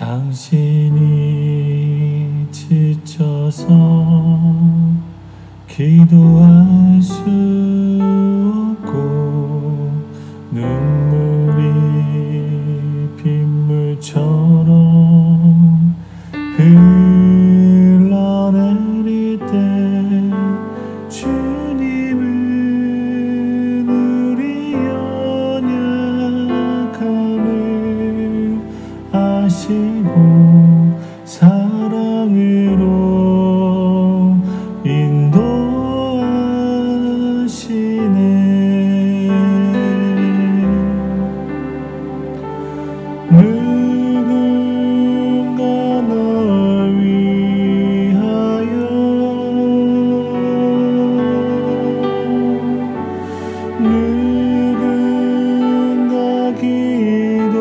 당신이 지쳐서 기도할 수 없고 눈물이 빗물처럼 흘러내릴 때 주님은 우리 연약함을 아시고 사랑으로 인도하시네. 누군가 널 위하여 누군가 기도하네.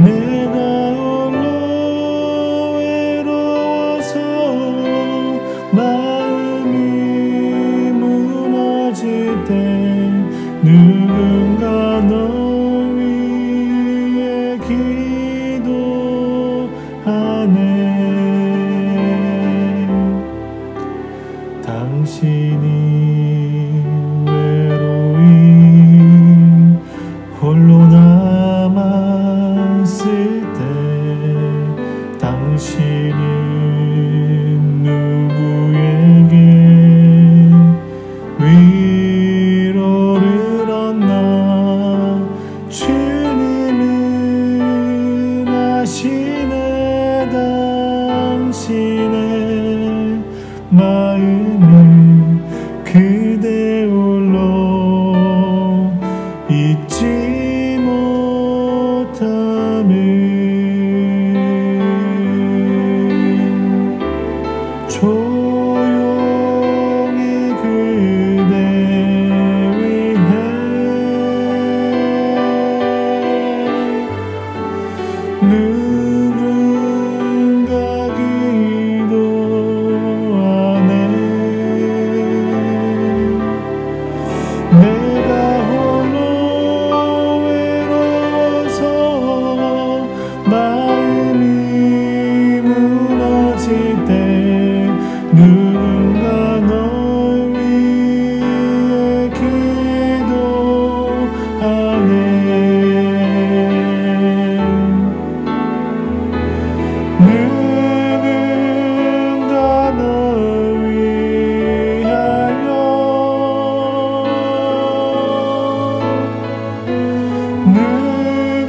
내가 홀로 외로워서 마음이 무너질 때 누군가 널 위해 기도하네. 당신이 외로이 홀로 남았을 때 당신은 누구에게 위로를 얻나. 주님은 아시네. 당신의 마음을 그대 홀로 잊지 못함을. 조용히 그대 위해 누군가 기도하네. 내가 홀로 외로워서 마음이 무너질 때 누군가 널 위해 기도하네. 누군가 널 위하여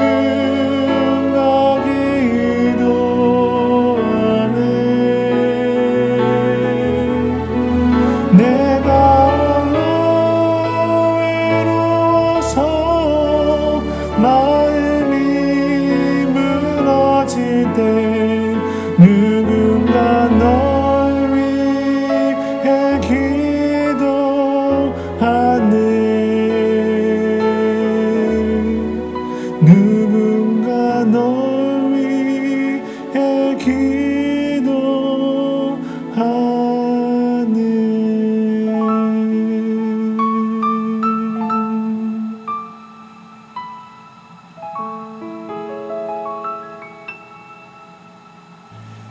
누군가 기도하네. 내가 홀로 외로워서 마음이 무너질 때 누군가 널 위해 기도하네. 누군가 널 위해 기도하네.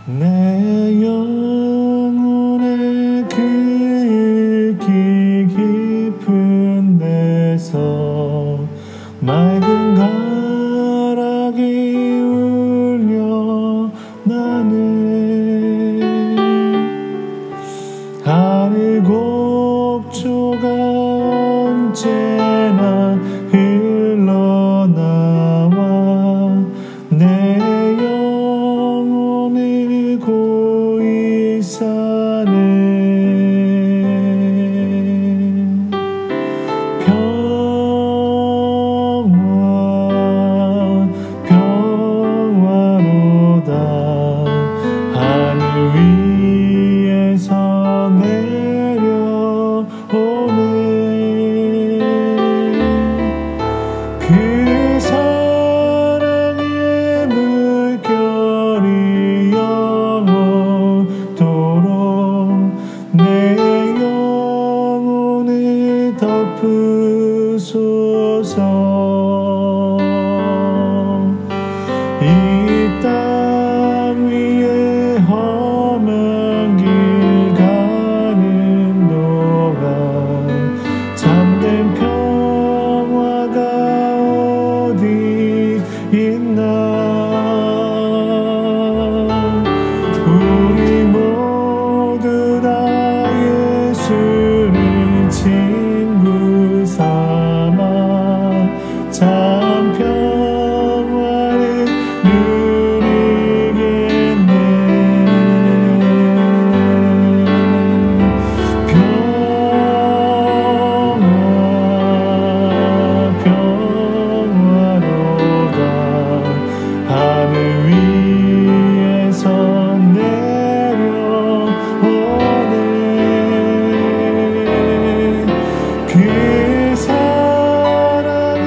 내 영혼의 긁기 깊은 데서 맑은 가락이 울려 나네. 하늘 곡조가 언제나 흘러나와 내 영혼을 고이 이 땅 위에 험한 길 가는 동안 참된 평화가 어디 있나. 우리 모두 다 예수를 친구 삼아 참 평화를 누리겠네. 평화로다 하늘 위에서 내려오네. 그 사랑의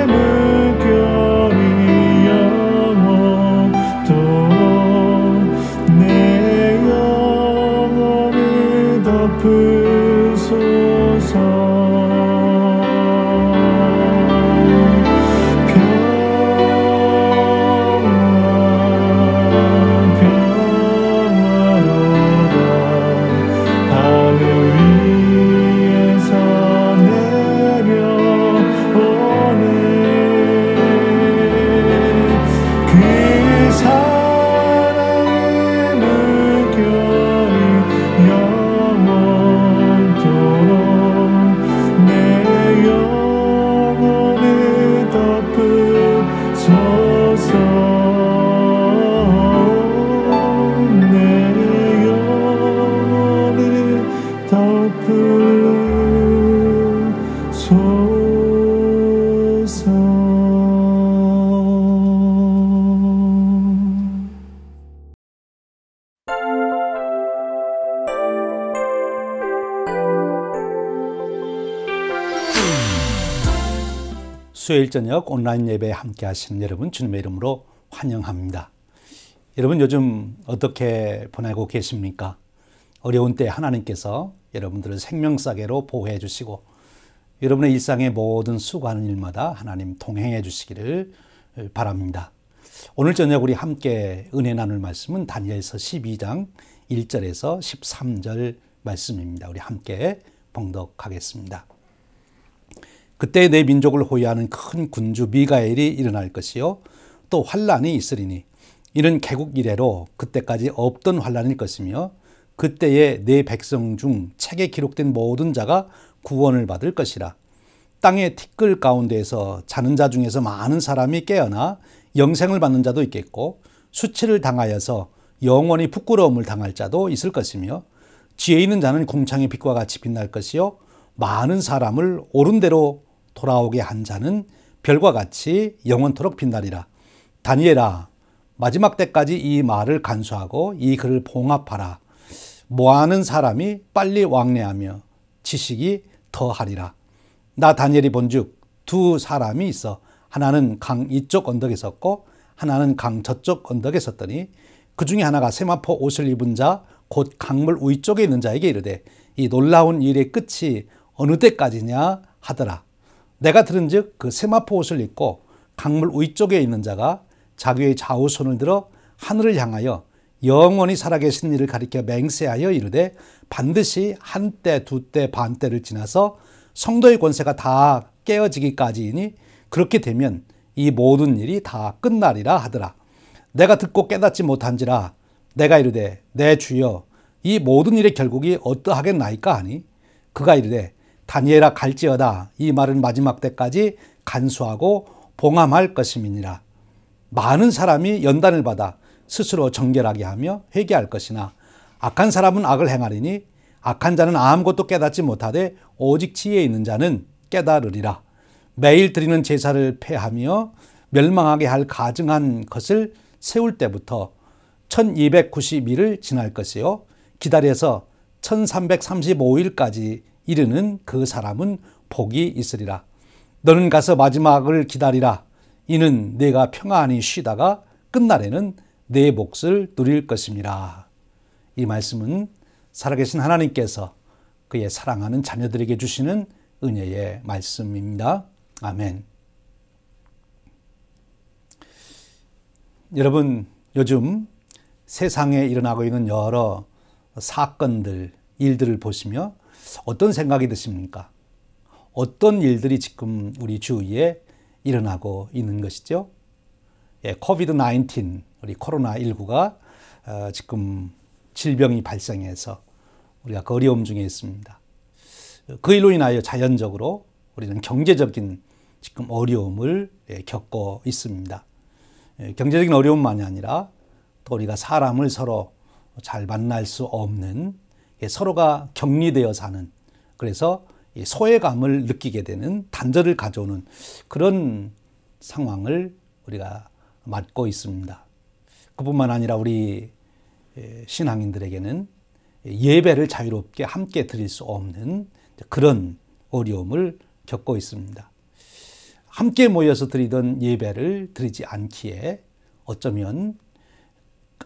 물결이 영원토록 내 영혼을 덮으소서. 평화로다 하늘 위에서 내려오네. 그 사랑의 물결이 영원토록 내 영혼을 덮으소서. 내 영혼을 덮으소서. 수요일 저녁 온라인 예배에 함께 하시는 여러분 주님의 이름으로 환영합니다. 여러분 요즘 어떻게 보내고 계십니까? 어려운 때 하나님께서 여러분들을 생명사계로 보호해 주시고 여러분의 일상의 모든 수고하는 일마다 하나님 동행해 주시기를 바랍니다. 오늘 저녁 우리 함께 은혜 나눌 말씀은 다니엘서 12장 1절에서 13절 말씀입니다. 우리 함께 봉독하겠습니다. 그때 내 민족을 호위하는 큰 군주 미가엘이 일어날 것이요 또 환란이 있으리니 이는 개국 이래로 그때까지 없던 환란일 것이며 그때에 내 백성 중 책에 기록된 모든 자가 구원을 받을 것이라. 땅의 티끌 가운데에서 자는 자 중에서 많은 사람이 깨어나 영생을 받는 자도 있겠고 수치를 당하여서 영원히 부끄러움을 당할 자도 있을 것이며 지혜 있는 자는 궁창의 빛과 같이 빛날 것이요 많은 사람을 옳은 대로 돌아오게 한 자는 별과 같이 영원토록 빛나리라. 다니엘아, 마지막 때까지 이 말을 간수하고 이 글을 봉합하라. 모아는 사람이 빨리 왕래하며 지식이 더하리라. 나 다니엘이 본즉 두 사람이 있어 하나는 강 이쪽 언덕에 섰고 하나는 강 저쪽 언덕에 섰더니 그 중에 하나가 세마포 옷을 입은 자 곧 강물 위쪽에 있는 자에게 이르되 이 놀라운 일의 끝이 어느 때까지냐 하더라. 내가 들은즉 그 세마포 옷을 입고 강물 위쪽에 있는 자가 자기의 좌우손을 들어 하늘을 향하여 영원히 살아계신 이를 가리켜 맹세하여 이르되 반드시 한때 두때 반때를 지나서 성도의 권세가 다 깨어지기까지이니 그렇게 되면 이 모든 일이 다 끝나리라 하더라. 내가 듣고 깨닫지 못한지라 내가 이르되 내 주여 이 모든 일의 결국이 어떠하겠나이까 하니 그가 이르되 다니엘아 갈지어다 이 말은 마지막 때까지 간수하고 봉함할 것임이니라. 많은 사람이 연단을 받아 스스로 정결하게 하며 회개할 것이나 악한 사람은 악을 행하리니 악한 자는 아무것도 깨닫지 못하되 오직 지혜에 있는 자는 깨달으리라. 매일 드리는 제사를 폐하며 멸망하게 할 가증한 것을 세울 때부터 1292를 지날 것이요 기다려서 1335일까지 이르는 그 사람은 복이 있으리라. 너는 가서 마지막을 기다리라. 이는 내가 평안히 쉬다가 끝날에는 내 몫을 누릴 것임이라. 이 말씀은 살아계신 하나님께서 그의 사랑하는 자녀들에게 주시는 은혜의 말씀입니다. 아멘. 여러분, 요즘 세상에 일어나고 있는 여러 사건들, 일들을 보시며 어떤 생각이 드십니까? 어떤 일들이 지금 우리 주위에 일어나고 있는 것이죠? 코비드-19, 우리 코로나19가 지금 질병이 발생해서 우리가 그 어려움 중에 있습니다. 그 일로 인하여 자연적으로 우리는 경제적인 지금 어려움을 겪고 있습니다. 경제적인 어려움만이 아니라 또 우리가 사람을 서로 잘 만날 수 없는, 서로가 격리되어 사는, 그래서 소외감을 느끼게 되는, 단절을 가져오는 그런 상황을 우리가 맞고 있습니다. 그뿐만 아니라 우리 신앙인들에게는 예배를 자유롭게 함께 드릴 수 없는 그런 어려움을 겪고 있습니다. 함께 모여서 드리던 예배를 드리지 않기에 어쩌면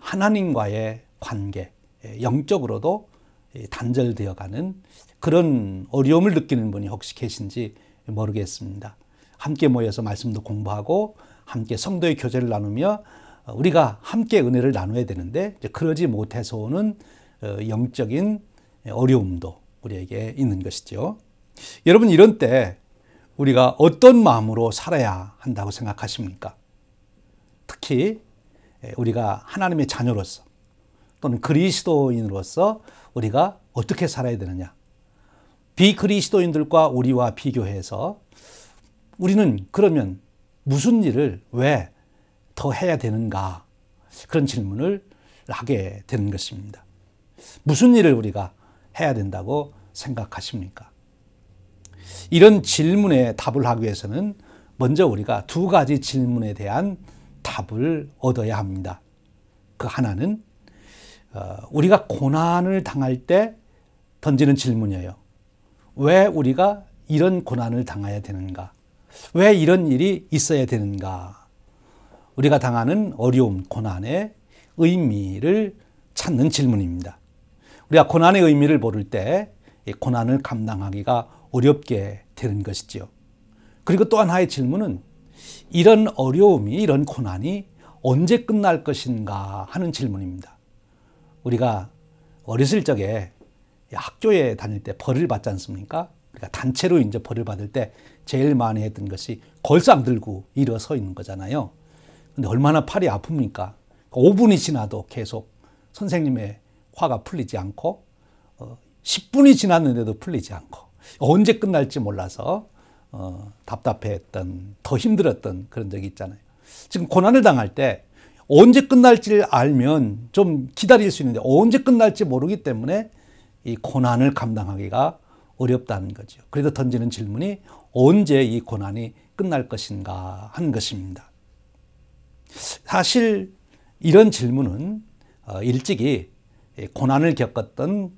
하나님과의 관계, 영적으로도 단절되어가는 그런 어려움을 느끼는 분이 혹시 계신지 모르겠습니다. 함께 모여서 말씀도 공부하고 함께 성도의 교제를 나누며 우리가 함께 은혜를 나눠야 되는데 그러지 못해서 오는 영적인 어려움도 우리에게 있는 것이죠. 여러분, 이런 때 우리가 어떤 마음으로 살아야 한다고 생각하십니까? 특히 우리가 하나님의 자녀로서 또는 그리스도인으로서 우리가 어떻게 살아야 되느냐? 비그리스도인들과 우리와 비교해서 우리는 그러면 무슨 일을 왜 더 해야 되는가? 그런 질문을 하게 되는 것입니다. 무슨 일을 우리가 해야 된다고 생각하십니까? 이런 질문에 답을 하기 위해서는 먼저 우리가 두 가지 질문에 대한 답을 얻어야 합니다. 그 하나는 우리가 고난을 당할 때 던지는 질문이에요. 왜 우리가 이런 고난을 당해야 되는가? 왜 이런 일이 있어야 되는가? 우리가 당하는 어려움, 고난의 의미를 찾는 질문입니다. 우리가 고난의 의미를 모를 때 고난을 감당하기가 어렵게 되는 것이죠. 그리고 또 하나의 질문은 이런 어려움이, 이런 고난이 언제 끝날 것인가 하는 질문입니다. 우리가 어렸을 적에 학교에 다닐 때 벌을 받지 않습니까? 우리가 단체로 이제 벌을 받을 때 제일 많이 했던 것이 걸상 들고 일어서 있는 거잖아요. 근데 얼마나 팔이 아픕니까? 5분이 지나도 계속 선생님의 화가 풀리지 않고 10분이 지났는데도 풀리지 않고 언제 끝날지 몰라서 답답해했던, 더 힘들었던 그런 적이 있잖아요. 지금 고난을 당할 때 언제 끝날지를 알면 좀 기다릴 수 있는데 언제 끝날지 모르기 때문에 이 고난을 감당하기가 어렵다는 거죠. 그래서 던지는 질문이 언제 이 고난이 끝날 것인가 하는 것입니다. 사실 이런 질문은 일찍이 고난을 겪었던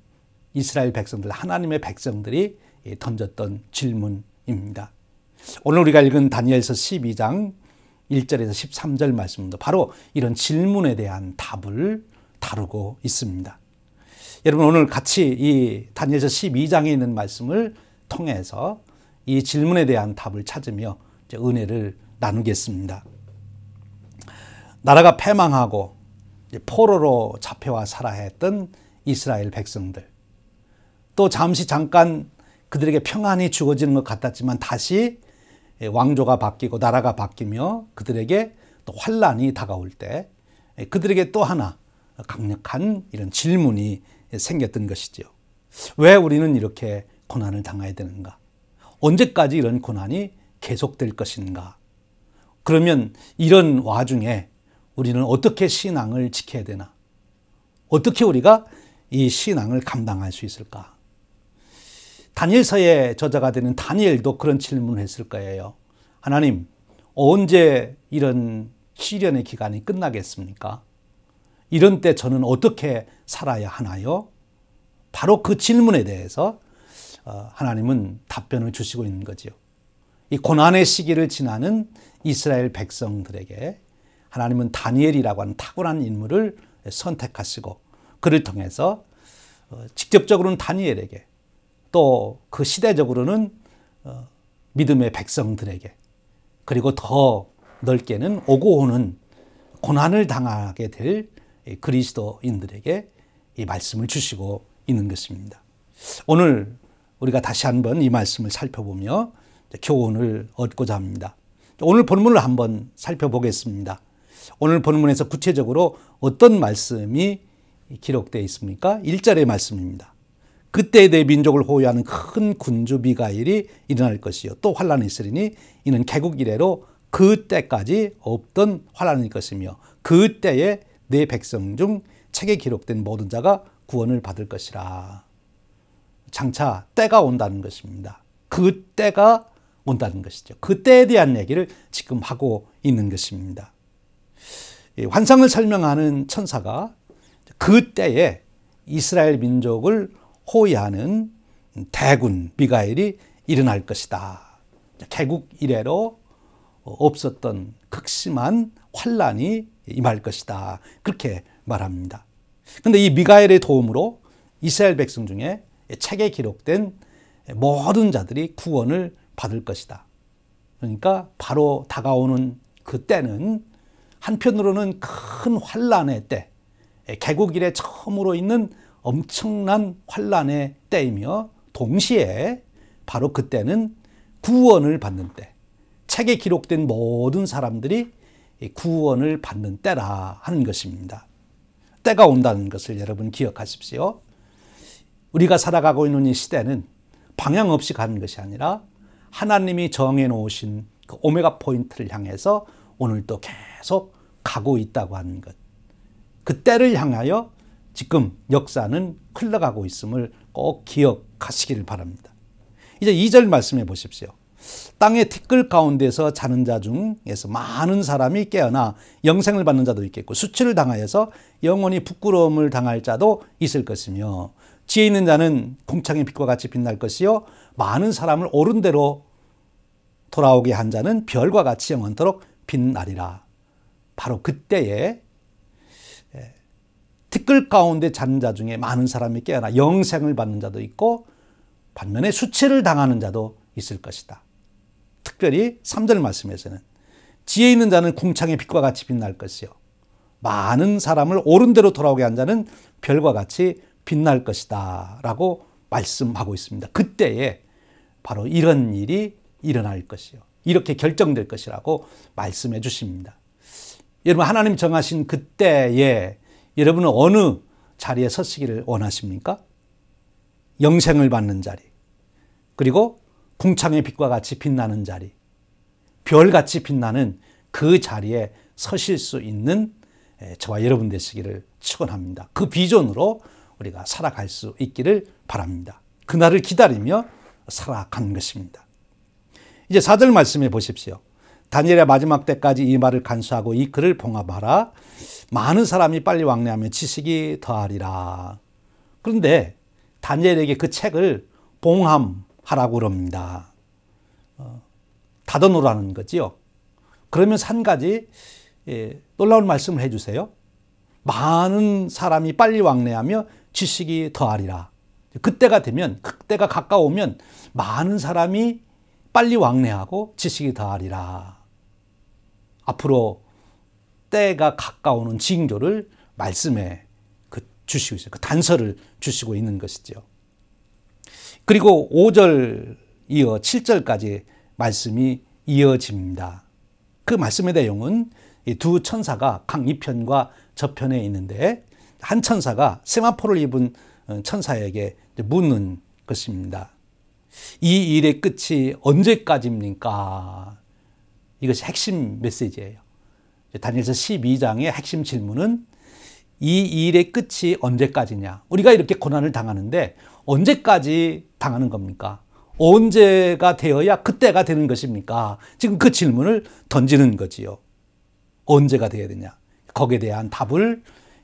이스라엘 백성들, 하나님의 백성들이 던졌던 질문입니다. 오늘 우리가 읽은 다니엘서 12장 1절에서 13절 말씀도 바로 이런 질문에 대한 답을 다루고 있습니다. 여러분, 오늘 같이 이 다니엘서 12장에 있는 말씀을 통해서 이 질문에 대한 답을 찾으며 이제 은혜를 나누겠습니다. 나라가 패망하고 포로로 잡혀와 살아했던 이스라엘 백성들, 또 잠깐 그들에게 평안이 주어지는 것 같았지만 다시 왕조가 바뀌고 나라가 바뀌며 그들에게 또 환란이 다가올 때 그들에게 또 하나 강력한 이런 질문이 생겼던 것이죠. 왜 우리는 이렇게 고난을 당해야 되는가? 언제까지 이런 고난이 계속될 것인가? 그러면 이런 와중에 우리는 어떻게 신앙을 지켜야 되나? 어떻게 우리가 이 신앙을 감당할 수 있을까? 다니엘서의 저자가 되는 다니엘도 그런 질문을 했을 거예요. 하나님, 언제 이런 시련의 기간이 끝나겠습니까? 이런 때 저는 어떻게 살아야 하나요? 바로 그 질문에 대해서 하나님은 답변을 주시고 있는 거죠. 이 고난의 시기를 지나는 이스라엘 백성들에게 하나님은 다니엘이라고 하는 탁월한 인물을 선택하시고 그를 통해서 직접적으로는 다니엘에게 또 그 시대적으로는 믿음의 백성들에게 그리고 더 넓게는 오고 오는 고난을 당하게 될 그리스도인들에게 이 말씀을 주시고 있는 것입니다. 오늘 우리가 다시 한번 이 말씀을 살펴보며 교훈을 얻고자 합니다. 오늘 본문을 한번 살펴보겠습니다. 오늘 본문에서 구체적으로 어떤 말씀이 기록되어 있습니까? 1절의 말씀입니다. 그때 내 민족을 호위하는 큰 군주 미가엘이 일어날 것이요 또 환란이 있으리니 이는 개국 이래로 그때까지 없던 환란일 것이며 그때에 내 백성 중 책에 기록된 모든 자가 구원을 받을 것이라. 장차 때가 온다는 것입니다. 그 때가 온다는 것이죠. 그 때에 대한 얘기를 지금 하고 있는 것입니다. 환상을 설명하는 천사가 그 때에 이스라엘 민족을 호위하는 대군 미가엘이 일어날 것이다. 개국 이래로 없었던 극심한 환란이 임할 것이다. 그렇게 말합니다. 그런데 이 미가엘의 도움으로 이스라엘 백성 중에 책에 기록된 모든 자들이 구원을 받을 것이다. 그러니까 바로 다가오는 그 때는 한편으로는 큰 환란의 때, 개국 이래 처음으로 있는 엄청난 환란의 때이며 동시에 바로 그때는 구원을 받는 때, 책에 기록된 모든 사람들이 구원을 받는 때라 하는 것입니다. 때가 온다는 것을 여러분 기억하십시오. 우리가 살아가고 있는 이 시대는 방향 없이 가는 것이 아니라 하나님이 정해 놓으신 그 오메가 포인트를 향해서 오늘도 계속 가고 있다고 하는 것. 그 때를 향하여 지금 역사는 흘러가고 있음을 꼭 기억하시기를 바랍니다. 이제 2절 말씀해 보십시오. 땅의 티끌 가운데서 자는 자 중에서 많은 사람이 깨어나 영생을 받는 자도 있겠고 수치를 당하여서 영원히 부끄러움을 당할 자도 있을 것이며 지혜 있는 자는 궁창의 빛과 같이 빛날 것이요 많은 사람을 옳은 대로 돌아오게 한 자는 별과 같이 영원토록 빛나리라. 바로 그때에 티끌 가운데 자는 자 중에 많은 사람이 깨어나 영생을 받는 자도 있고 반면에 수치를 당하는 자도 있을 것이다. 특별히 3절 말씀에서는 지혜 있는 자는 궁창의 빛과 같이 빛날 것이요 많은 사람을 옳은 대로 돌아오게 한 자는 별과 같이 빛날 것이다 라고 말씀하고 있습니다. 그때에 바로 이런 일이 일어날 것이요 이렇게 결정될 것이라고 말씀해 주십니다. 여러분 하나님 정하신 그때에 여러분은 어느 자리에 서시기를 원하십니까? 영생을 받는 자리, 그리고 궁창의 빛과 같이 빛나는 자리, 별같이 빛나는 그 자리에 서실 수 있는 저와 여러분 되시기를 축원합니다. 그 비전으로 우리가 살아갈 수 있기를 바랍니다. 그날을 기다리며 살아가는 것입니다. 이제 4절 말씀해 보십시오. 다니엘의 마지막 때까지 이 말을 간수하고 이 글을 봉합하라. 많은 사람이 빨리 왕래하며 지식이 더하리라. 그런데 다니엘에게 그 책을 봉함하라고 그럽니다. 닫아놓으라는 거지요. 그러면서 한 가지 놀라운 말씀을 해주세요. 많은 사람이 빨리 왕래하며 지식이 더하리라. 그때가 되면, 그때가 가까우면 많은 사람이 빨리 왕래하고 지식이 더하리라. 앞으로 때가 가까우는 징조를 말씀에 주시고 있어요. 그 단서를 주시고 있는 것이죠. 그리고 5절 이어 7절까지 말씀이 이어집니다. 그 말씀의 내용은 이 두 천사가 강 이편과 저편에 있는데 한 천사가 세마포를 입은 천사에게 묻는 것입니다. 이 일의 끝이 언제까지입니까? 이것이 핵심 메시지예요. 다니엘서 12장의 핵심 질문은 이 일의 끝이 언제까지냐? 우리가 이렇게 고난을 당하는데 언제까지 당하는 겁니까? 언제가 되어야 그때가 되는 것입니까? 지금 그 질문을 던지는 거지요. 언제가 되어야 되냐? 거기에 대한 답을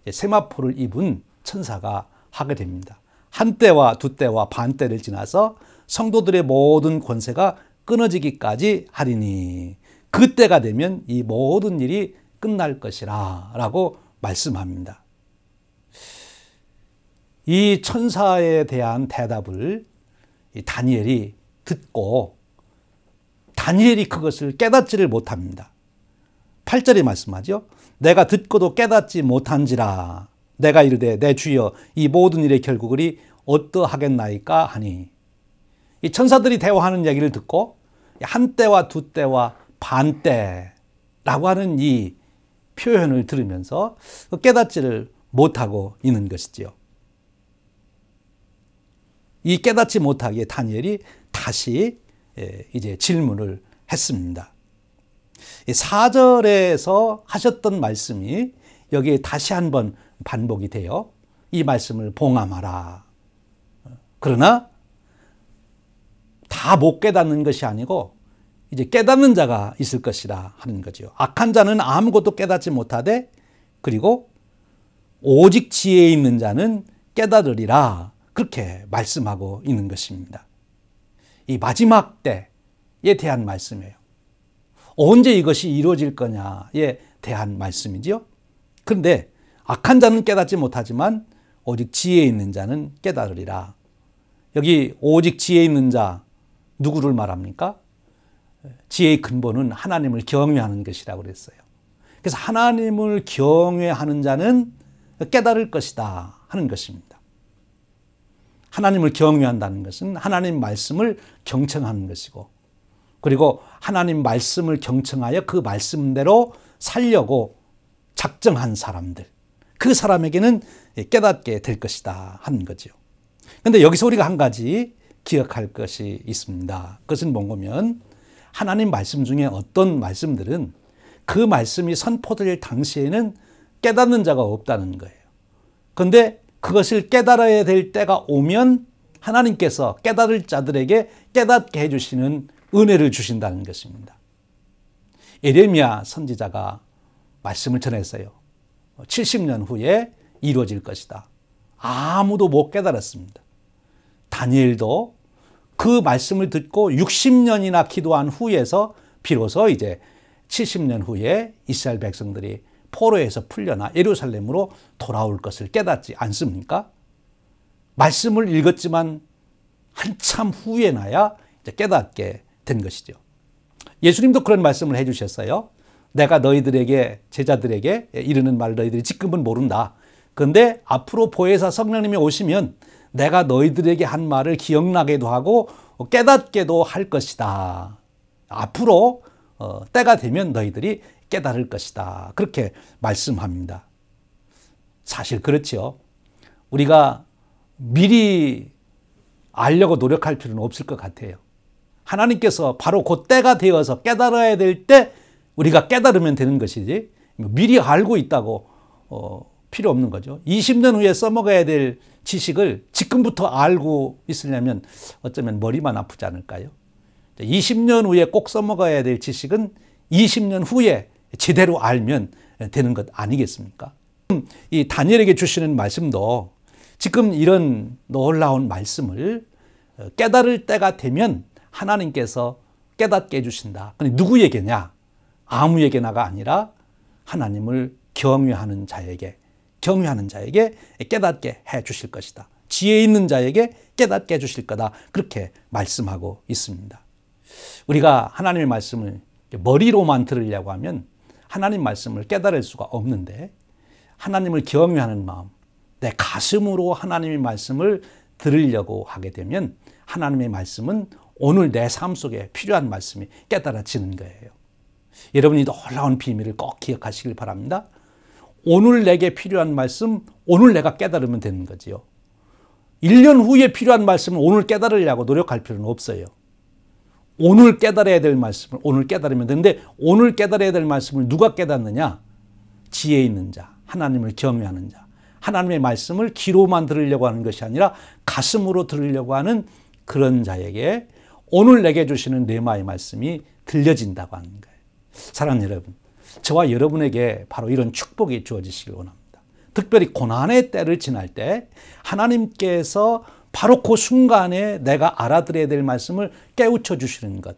세마포를 입은 천사가 하게 됩니다. 한 때와 두 때와 반 때를 지나서 성도들의 모든 권세가 끊어지기까지 하리니 그때가 되면 이 모든 일이 끝날 것이라 라고 말씀합니다. 이 천사에 대한 대답을 다니엘이 듣고 다니엘이 그것을 깨닫지를 못합니다. 8절에 말씀하죠. 내가 듣고도 깨닫지 못한지라. 내가 이르되 내 주여 이 모든 일의 결국을 어떠하겠나이까 하니. 이 천사들이 대화하는 얘기를 듣고 한 때와 두 때와 반 때라고 하는 이 표현을 들으면서 깨닫지를 못하고 있는 것이지요. 이 깨닫지 못하기에 다니엘이 다시 이제 질문을 했습니다. 4절에서 하셨던 말씀이 여기에 다시 한번 반복이 돼요. 이 말씀을 봉함하라. 그러나 다 못 깨닫는 것이 아니고 이제 깨닫는 자가 있을 것이라 하는 거죠. 악한 자는 아무것도 깨닫지 못하되 그리고 오직 지혜에 있는 자는 깨달으리라. 그렇게 말씀하고 있는 것입니다. 이 마지막 때에 대한 말씀이에요. 언제 이것이 이루어질 거냐에 대한 말씀이죠. 그런데 악한 자는 깨닫지 못하지만 오직 지혜에 있는 자는 깨달으리라. 여기 오직 지혜에 있는 자 누구를 말합니까? 지혜의 근본은 하나님을 경외하는 것이라고 그랬어요. 그래서 하나님을 경외하는 자는 깨달을 것이다 하는 것입니다. 하나님을 경외한다는 것은 하나님 말씀을 경청하는 것이고 그리고 하나님 말씀을 경청하여 그 말씀대로 살려고 작정한 사람들, 그 사람에게는 깨닫게 될 것이다 하는 거죠. 그런데 여기서 우리가 한 가지 기억할 것이 있습니다. 그것은 뭐냐면 하나님 말씀 중에 어떤 말씀들은 그 말씀이 선포될 당시에는 깨닫는 자가 없다는 거예요. 그런데 그것을 깨달아야 될 때가 오면 하나님께서 깨달을 자들에게 깨닫게 해주시는 은혜를 주신다는 것입니다. 예레미야 선지자가 말씀을 전했어요. 70년 후에 이루어질 것이다. 아무도 못 깨달았습니다. 다니엘도 그 말씀을 듣고 60년이나 기도한 후에서 비로소 이제 70년 후에 이스라엘 백성들이 포로에서 풀려나 예루살렘으로 돌아올 것을 깨닫지 않습니까? 말씀을 읽었지만 한참 후에 나야 이제 깨닫게 된 것이죠. 예수님도 그런 말씀을 해주셨어요. 내가 너희들에게 제자들에게 이르는 말을 너희들이 지금은 모른다. 그런데 앞으로 보혜사 성령님이 오시면 내가 너희들에게 한 말을 기억나게도 하고 깨닫게도 할 것이다. 앞으로 때가 되면 너희들이 깨달을 것이다. 그렇게 말씀합니다. 사실 그렇죠. 우리가 미리 알려고 노력할 필요는 없을 것 같아요. 하나님께서 바로 그 때가 되어서 깨달아야 될 때 우리가 깨달으면 되는 것이지 미리 알고 있다고 필요 없는 거죠. 20년 후에 써먹어야 될 지식을 지금부터 알고 있으려면 어쩌면 머리만 아프지 않을까요? 20년 후에 꼭 써먹어야 될 지식은 20년 후에 제대로 알면 되는 것 아니겠습니까? 이 다니엘에게 주시는 말씀도 지금 이런 놀라운 말씀을 깨달을 때가 되면 하나님께서 깨닫게 해주신다. 근데 누구에게냐? 아무에게나가 아니라 하나님을 경외하는 자에게 깨닫게 해 주실 것이다. 지혜 있는 자에게 깨닫게 해 주실 거다. 그렇게 말씀하고 있습니다. 우리가 하나님의 말씀을 머리로만 들으려고 하면 하나님 말씀을 깨달을 수가 없는데 하나님을 경외하는 마음, 내 가슴으로 하나님의 말씀을 들으려고 하게 되면 하나님의 말씀은 오늘 내 삶 속에 필요한 말씀이 깨달아지는 거예요. 여러분이 놀라운 비밀을 꼭 기억하시길 바랍니다. 오늘 내게 필요한 말씀, 오늘 내가 깨달으면 되는 거지요. 1년 후에 필요한 말씀을 오늘 깨달으려고 노력할 필요는 없어요. 오늘 깨달아야 될 말씀을 오늘 깨달으면 되는데 오늘 깨달아야 될 말씀을 누가 깨닫느냐? 지혜 있는 자, 하나님을 경외하는 자. 하나님의 말씀을 귀로만 들으려고 하는 것이 아니라 가슴으로 들으려고 하는 그런 자에게 오늘 내게 주시는 레마의 말씀이 들려진다고 하는 거예요. 사랑하는 여러분, 저와 여러분에게 바로 이런 축복이 주어지시길 원합니다. 특별히 고난의 때를 지날 때 하나님께서 바로 그 순간에 내가 알아들어야 될 말씀을 깨우쳐 주시는 것,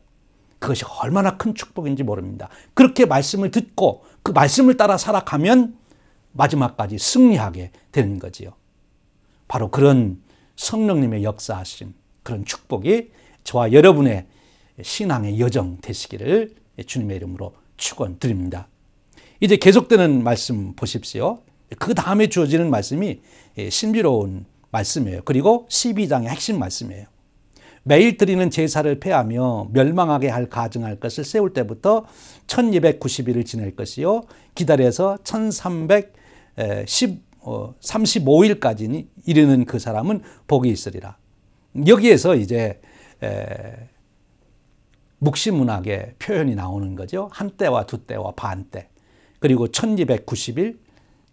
그것이 얼마나 큰 축복인지 모릅니다. 그렇게 말씀을 듣고 그 말씀을 따라 살아가면 마지막까지 승리하게 되는 거지요. 바로 그런 성령님의 역사하신 그런 축복이 저와 여러분의 신앙의 여정 되시기를 주님의 이름으로 축원드립니다. 이제 계속되는 말씀 보십시오. 그 다음에 주어지는 말씀이 신비로운 말씀이에요. 그리고 12장의 핵심 말씀이에요. 매일 드리는 제사를 폐하며 멸망하게 할 가증할 것을 세울 때부터 1290일을 지낼 것이요 기다려서 1335일까지 이르는 그 사람은 복이 있으리라. 여기에서 이제 묵시문학의 표현이 나오는 거죠. 한때와 두때와 반때, 그리고 1290일,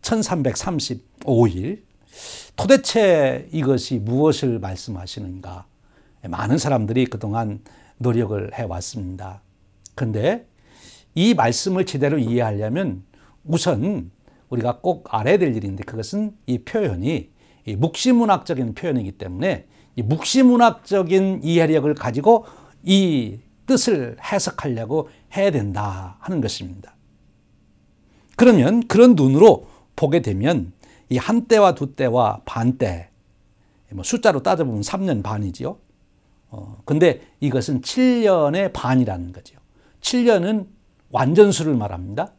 1335일. 도대체 이것이 무엇을 말씀하시는가? 많은 사람들이 그동안 노력을 해왔습니다. 그런데 이 말씀을 제대로 이해하려면 우선 우리가 꼭 알아야 될 일인데, 그것은 이 표현이 이 묵시문학적인 표현이기 때문에 이 묵시문학적인 이해력을 가지고 이 뜻을 해석하려고 해야 된다 하는 것입니다. 그러면 그런 눈으로 보게 되면 이 한때와 두때와 반때, 숫자로 따져보면 3년 반이지요. 근데 이것은 7년의 반이라는 거죠. 7년은 완전수를 말합니다.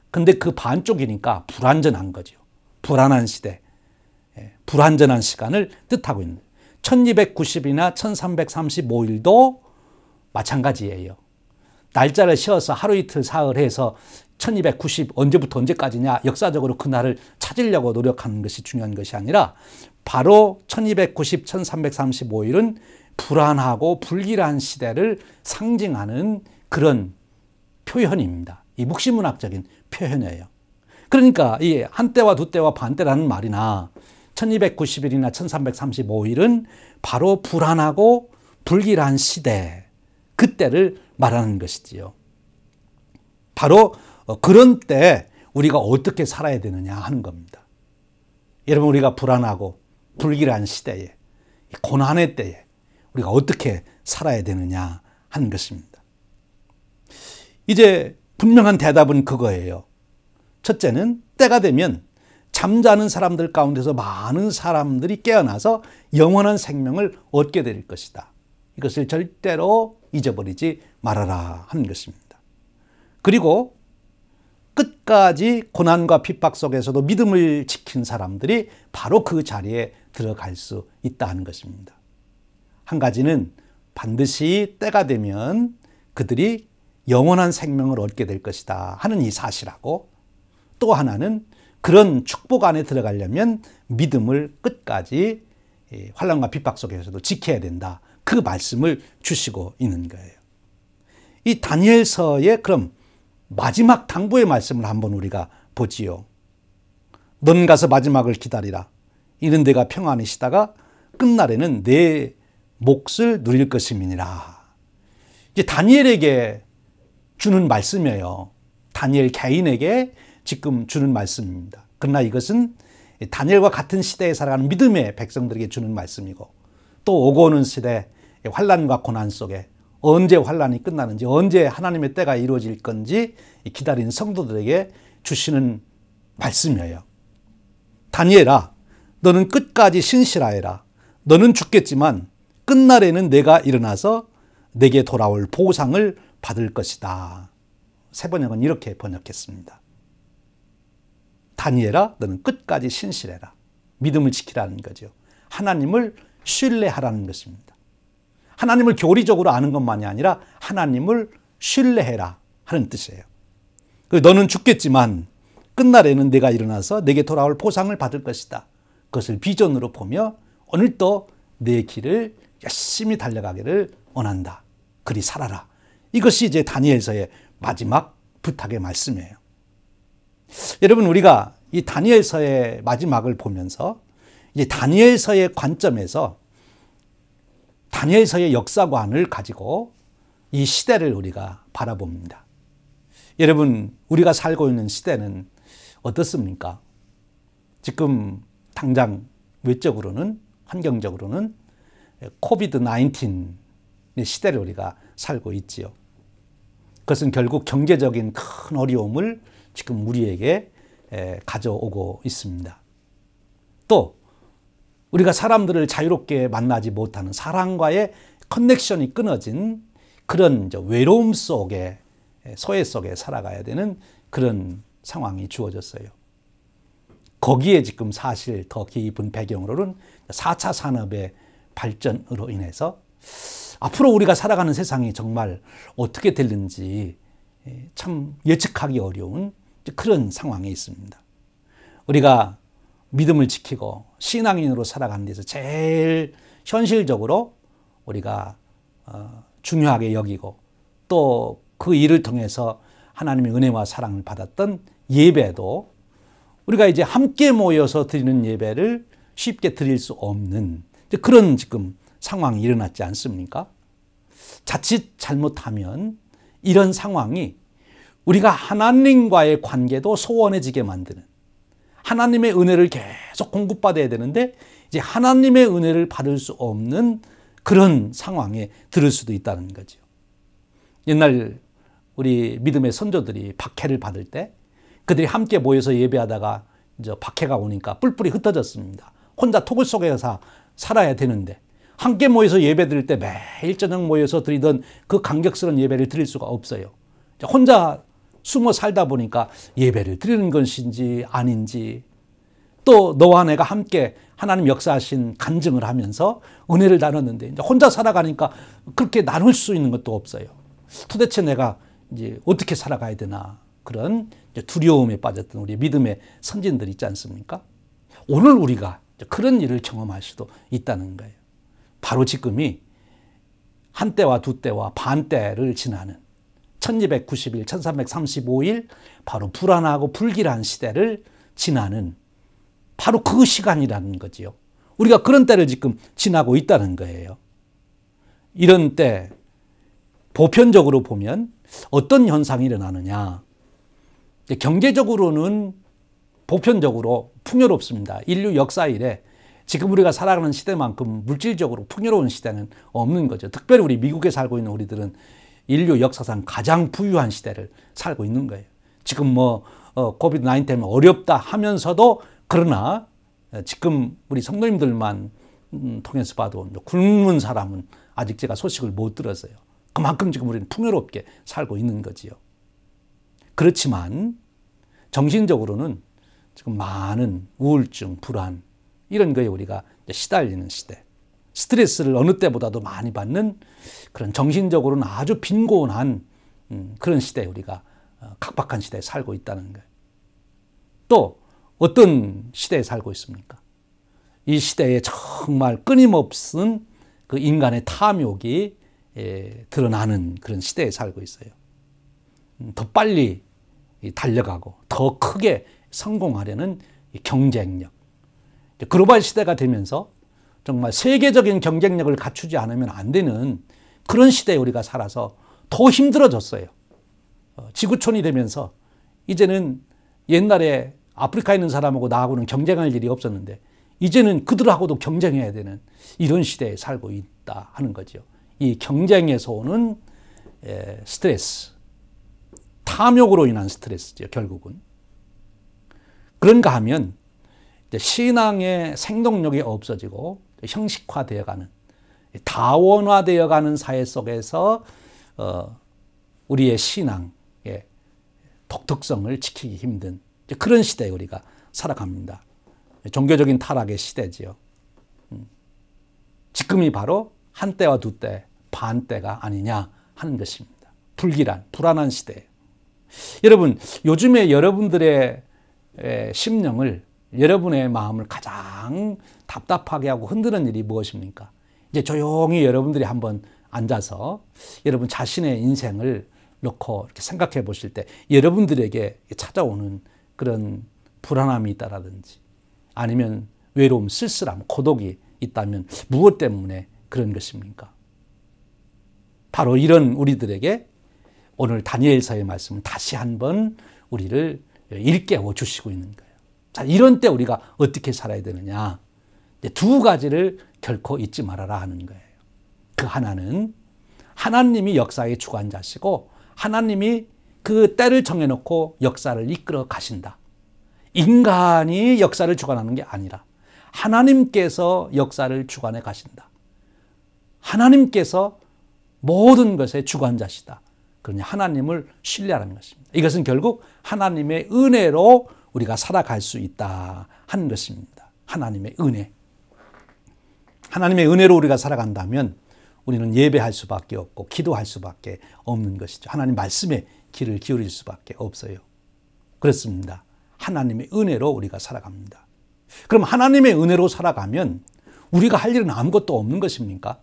근데 그 반쪽이니까 불완전한 거죠. 불안한 시대, 불완전한 시간을 뜻하고 있는 거예요. 1290이나 1335일도 마찬가지예요. 날짜를 쉬어서 하루 이틀 사흘 해서 1290 언제부터 언제까지냐, 역사적으로 그날을 찾으려고 노력하는 것이 중요한 것이 아니라 바로 1290, 1335일은 불안하고 불길한 시대를 상징하는 그런 표현입니다. 이 묵시문학적인 표현이에요. 그러니까 이 한때와 두때와 반때라는 말이나 1290일이나 1335일은 바로 불안하고 불길한 시대, 그때를 말하는 것이지요. 바로 그런 때 우리가 어떻게 살아야 되느냐 하는 겁니다. 여러분, 우리가 불안하고 불길한 시대에, 고난의 때에 우리가 어떻게 살아야 되느냐 하는 것입니다. 이제 분명한 대답은 그거예요. 첫째는 때가 되면 잠자는 사람들 가운데서 많은 사람들이 깨어나서 영원한 생명을 얻게 될 것이다. 이것을 절대로 잊어버리지 말아라 하는 것입니다. 그리고 끝까지 고난과 핍박 속에서도 믿음을 지킨 사람들이 바로 그 자리에 들어갈 수 있다는 것입니다. 한 가지는 반드시 때가 되면 그들이 영원한 생명을 얻게 될 것이다 하는 이 사실하고, 또 하나는 그런 축복 안에 들어가려면 믿음을 끝까지 환난과 핍박 속에서도 지켜야 된다, 그 말씀을 주시고 있는 거예요. 이 다니엘서의 그럼 마지막 당부의 말씀을 한번 우리가 보지요. 넌 가서 마지막을 기다리라. 이는 내가 평안히 쉬다가 끝날에는 내 몫을 누릴 것임이니라. 이제 다니엘에게 주는 말씀이에요. 다니엘 개인에게 지금 주는 말씀입니다. 그러나 이것은 다니엘과 같은 시대에 살아가는 믿음의 백성들에게 주는 말씀이고, 또 오고 오는 시대 환난과 고난 속에 언제 환난이 끝나는지, 언제 하나님의 때가 이루어질 건지 기다리는 성도들에게 주시는 말씀이에요. 다니엘아, 너는 끝까지 신실하여라. 너는 죽겠지만 끝날에는 내가 일어나서 내게 돌아올 보상을 받을 것이다. 새 번역은 이렇게 번역했습니다. 다니엘아, 너는 끝까지 신실해라. 믿음을 지키라는 거죠. 하나님을 신뢰하라는 것입니다. 하나님을 교리적으로 아는 것만이 아니라 하나님을 신뢰해라 하는 뜻이에요. 너는 죽겠지만 끝날에는 내가 일어나서 내게 돌아올 보상을 받을 것이다. 그것을 비전으로 보며 오늘도 내 길을 열심히 달려가기를 원한다. 그리 살아라. 이것이 이제 다니엘서의 마지막 부탁의 말씀이에요. 여러분, 우리가 이 다니엘서의 마지막을 보면서 이제 다니엘서의 관점에서 다니엘서의 역사관을 가지고 이 시대를 우리가 바라봅니다. 여러분, 우리가 살고 있는 시대는 어떻습니까? 지금 당장 외적으로는, 환경적으로는 코비드-19의 시대를 우리가 살고 있지요. 그것은 결국 경제적인 큰 어려움을 지금 우리에게 가져오고 있습니다. 또 우리가 사람들을 자유롭게 만나지 못하는, 사람과의 커넥션이 끊어진 그런 외로움 속에, 소외 속에 살아가야 되는 그런 상황이 주어졌어요. 거기에 지금 사실 더 깊은 배경으로는 4차 산업의 발전으로 인해서 앞으로 우리가 살아가는 세상이 정말 어떻게 될는지 참 예측하기 어려운 그런 상황에 있습니다. 우리가 믿음을 지키고 신앙인으로 살아가는 데서 제일 현실적으로 우리가 중요하게 여기고 또 그 일을 통해서 하나님의 은혜와 사랑을 받았던 예배도 우리가 이제 함께 모여서 드리는 예배를 쉽게 드릴 수 없는 그런 지금 상황이 일어났지 않습니까? 자칫 잘못하면 이런 상황이 우리가 하나님과의 관계도 소원해지게 만드는, 하나님의 은혜를 계속 공급받아야 되는데 이제 하나님의 은혜를 받을 수 없는 그런 상황에 들을 수도 있다는 거죠. 옛날 우리 믿음의 선조들이 박해를 받을 때 그들이 함께 모여서 예배하다가 이제 박해가 오니까 뿔뿔이 흩어졌습니다. 혼자 토굴 속에서 살아야 되는데 함께 모여서 예배 드릴 때 매일 저녁 모여서 드리던 그 감격스러운 예배를 드릴 수가 없어요. 혼자 숨어 살다 보니까 예배를 드리는 것인지 아닌지, 또 너와 내가 함께 하나님 역사하신 간증을 하면서 은혜를 나눴는데 이제 혼자 살아가니까 그렇게 나눌 수 있는 것도 없어요. 도대체 내가 이제 어떻게 살아가야 되나, 그런 두려움에 빠졌던 우리 믿음의 선진들 있지 않습니까? 오늘 우리가 그런 일을 경험할 수도 있다는 거예요. 바로 지금이 한때와 두때와 반때를 지나는 1290일, 1335일 바로 불안하고 불길한 시대를 지나는 바로 그 시간이라는 거지요. 우리가 그런 때를 지금 지나고 있다는 거예요. 이런 때 보편적으로 보면 어떤 현상이 일어나느냐. 경제적으로는 보편적으로 풍요롭습니다. 인류 역사 이래 지금 우리가 살아가는 시대만큼 물질적으로 풍요로운 시대는 없는 거죠. 특별히 우리 미국에 살고 있는 우리들은 인류 역사상 가장 부유한 시대를 살고 있는 거예요. 지금 코비드-19 때문에 어렵다 하면서도 그러나 지금 우리 성도님들만 통해서 봐도 굶는 사람은 아직 제가 소식을 못 들었어요. 그만큼 지금 우리는 풍요롭게 살고 있는 거지요. 그렇지만 정신적으로는 지금 많은 우울증, 불안 이런 거에 우리가 시달리는 시대, 스트레스를 어느 때보다도 많이 받는 그런 정신적으로는 아주 빈곤한 그런 시대에 우리가 각박한 시대에 살고 있다는 거예요. 또 어떤 시대에 살고 있습니까? 이 시대에 정말 끊임없는 그 인간의 탐욕이 드러나는 그런 시대에 살고 있어요. 더 빨리 달려가고 더 크게 성공하려는 경쟁력. 글로벌 시대가 되면서 정말 세계적인 경쟁력을 갖추지 않으면 안 되는 그런 시대에 우리가 살아서 더 힘들어졌어요. 지구촌이 되면서 이제는 옛날에 아프리카에 있는 사람하고 나하고는 경쟁할 일이 없었는데 이제는 그들하고도 경쟁해야 되는 이런 시대에 살고 있다 하는 거죠. 이 경쟁에서 오는 스트레스, 탐욕으로 인한 스트레스죠, 결국은. 그런가 하면 신앙의 생동력이 없어지고 형식화되어가는, 다원화되어가는 사회 속에서 우리의 신앙의 독특성을 지키기 힘든 그런 시대에 우리가 살아갑니다. 종교적인 타락의 시대지요. 지금이 바로 한때와 두때, 반때가 아니냐 하는 것입니다. 불길한, 불안한 시대예요. 여러분, 요즘에 여러분들의 심령을, 여러분의 마음을 가장 답답하게 하고 흔드는 일이 무엇입니까? 이제 조용히 여러분들이 한번 앉아서 여러분 자신의 인생을 놓고 이렇게 생각해 보실 때 여러분들에게 찾아오는 그런 불안함이 있다라든지 아니면 외로움, 쓸쓸함, 고독이 있다면 무엇 때문에 그런 것입니까? 바로 이런 우리들에게 오늘 다니엘서의 말씀은 다시 한번 우리를 일깨워 주시고 있는 거예요. 자, 이런 때 우리가 어떻게 살아야 되느냐? 두 가지를 결코 잊지 말아라 하는 거예요. 그 하나는 하나님이 역사의 주관자시고 하나님이 그 때를 정해놓고 역사를 이끌어 가신다. 인간이 역사를 주관하는 게 아니라 하나님께서 역사를 주관해 가신다. 하나님께서 모든 것의 주관자시다. 그러니 하나님을 신뢰하는 것입니다. 이것은 결국 하나님의 은혜로 우리가 살아갈 수 있다 하는 것입니다. 하나님의 은혜. 하나님의 은혜로 우리가 살아간다면 우리는 예배할 수밖에 없고 기도할 수밖에 없는 것이죠. 하나님 말씀에 귀를 기울일 수밖에 없어요. 그렇습니다. 하나님의 은혜로 우리가 살아갑니다. 그럼 하나님의 은혜로 살아가면 우리가 할 일은 아무것도 없는 것입니까?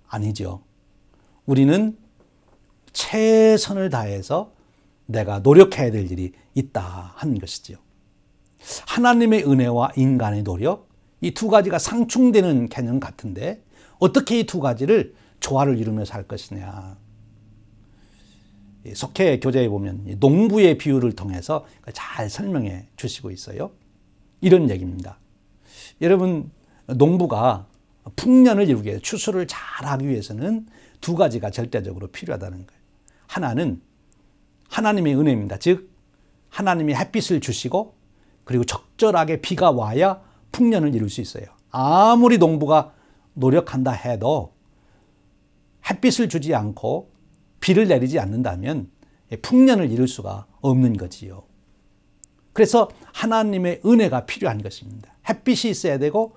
아니죠. 우리는 최선을 다해서 내가 노력해야 될 일이 있다 하는 것이죠. 하나님의 은혜와 인간의 노력, 이 두 가지가 상충되는 개념 같은데 어떻게 이 두 가지를 조화를 이루면서 할 것이냐. 속해 교재에 보면 농부의 비유를 통해서 잘 설명해 주시고 있어요. 이런 얘기입니다. 여러분, 농부가 풍년을 이루기 위해 추수를 잘하기 위해서는 두 가지가 절대적으로 필요하다는 거예요. 하나는 하나님의 은혜입니다. 즉 하나님이 햇빛을 주시고 그리고 적절하게 비가 와야 풍년을 이룰 수 있어요. 아무리 농부가 노력한다 해도 햇빛을 주지 않고 비를 내리지 않는다면 풍년을 이룰 수가 없는 거지요. 그래서 하나님의 은혜가 필요한 것입니다. 햇빛이 있어야 되고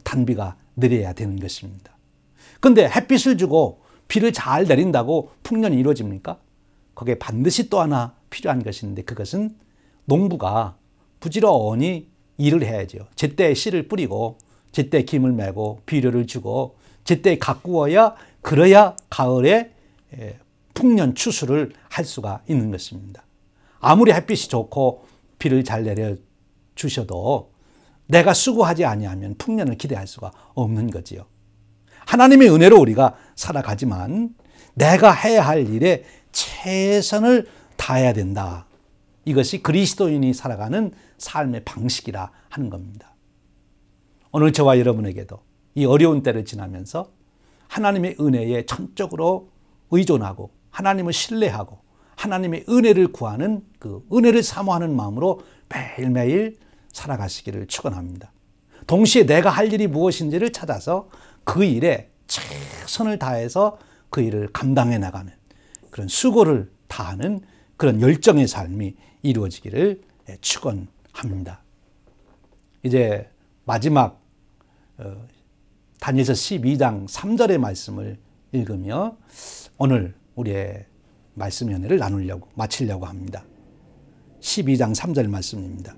단비가 내려야 되는 것입니다. 그런데 햇빛을 주고 비를 잘 내린다고 풍년이 이루어집니까? 거기에 반드시 또 하나 필요한 것이 있는데 그것은 농부가 부지런히 일을 해야죠. 제때 씨를 뿌리고 제때 김을 메고 비료를 주고 제때 가꾸어야 그래야 가을에 풍년 추수를 할 수가 있는 것입니다. 아무리 햇빛이 좋고 비를 잘 내려 주셔도 내가 수고하지 아니하면 풍년을 기대할 수가 없는 거지요. 하나님의 은혜로 우리가 살아가지만 내가 해야 할 일에 최선을 다해야 된다. 이것이 그리스도인이 살아가는 삶의 방식이라 하는 겁니다. 오늘 저와 여러분에게도 이 어려운 때를 지나면서 하나님의 은혜에 전적으로 의존하고 하나님을 신뢰하고 하나님의 은혜를 구하는 그 은혜를 사모하는 마음으로 매일매일 살아가시기를 축원합니다. 동시에 내가 할 일이 무엇인지를 찾아서 그 일에 최선을 다해서 그 일을 감당해 나가는 그런 수고를 다하는 그런 열정의 삶이 이루어지기를 축원합니다. 이제 마지막 다니엘서 12장 3절의 말씀을 읽으며 오늘 우리의 말씀 연회를 마치려고 합니다. 12장 3절 말씀입니다.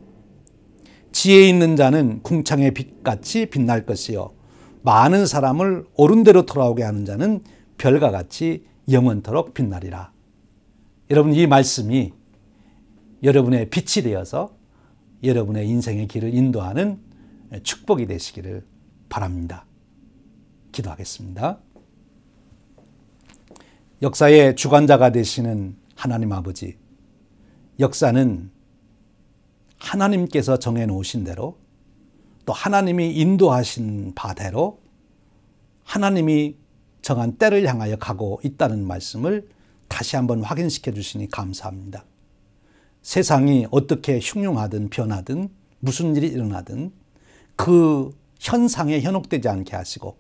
지혜 있는 자는 궁창의 빛같이 빛날 것이요 많은 사람을 옳은 대로 돌아오게 하는 자는 별과 같이 영원토록 빛나리라. 여러분, 이 말씀이 여러분의 빛이 되어서 여러분의 인생의 길을 인도하는 축복이 되시기를 바랍니다. 기도하겠습니다. 역사의 주관자가 되시는 하나님 아버지, 역사는 하나님께서 정해놓으신 대로 또 하나님이 인도하신 바대로 하나님이 정한 때를 향하여 가고 있다는 말씀을 다시 한번 확인시켜 주시니 감사합니다. 세상이 어떻게 흉흉하든 변하든 무슨 일이 일어나든 그 현상에 현혹되지 않게 하시고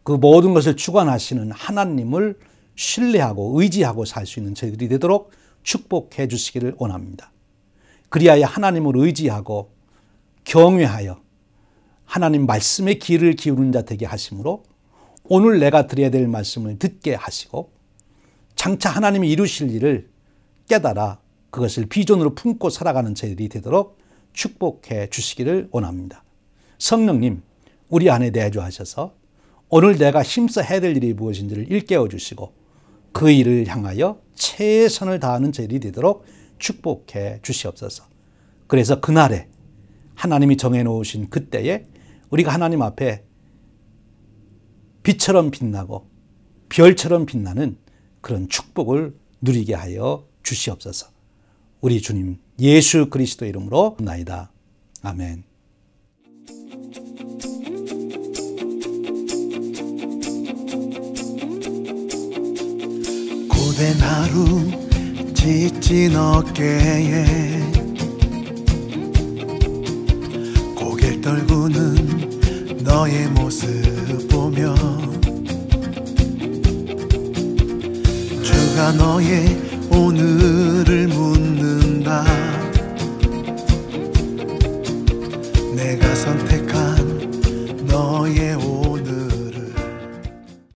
그 모든 것을 주관하시는 하나님을 신뢰하고 의지하고 살 수 있는 저희들이 되도록 축복해 주시기를 원합니다. 그리하여 하나님을 의지하고 경외하여 하나님 말씀에 귀를 기울이는 자 되게 하심으로 오늘 내가 드려야 될 말씀을 듣게 하시고 장차 하나님이 이루실 일을 깨달아 그것을 비전으로 품고 살아가는 저희들이 되도록 축복해 주시기를 원합니다. 성령님, 우리 안에 내주하셔서 오늘 내가 힘써 해야 될 일이 무엇인지를 일깨워 주시고 그 일을 향하여 최선을 다하는 저희들이 되도록 축복해 주시옵소서. 그래서 그날에 하나님이 정해놓으신 그때에 우리가 하나님 앞에 빛처럼 빛나고 별처럼 빛나는 그런 축복을 누리게 하여 주시옵소서. 우리 주님 예수 그리스도 이름으로 나이다. 아멘. 고된 하루 지친 어깨에 고개를 떨구는 너의 모습 보며 주가 내가 너의 오늘을 묻는다. 내가 선택한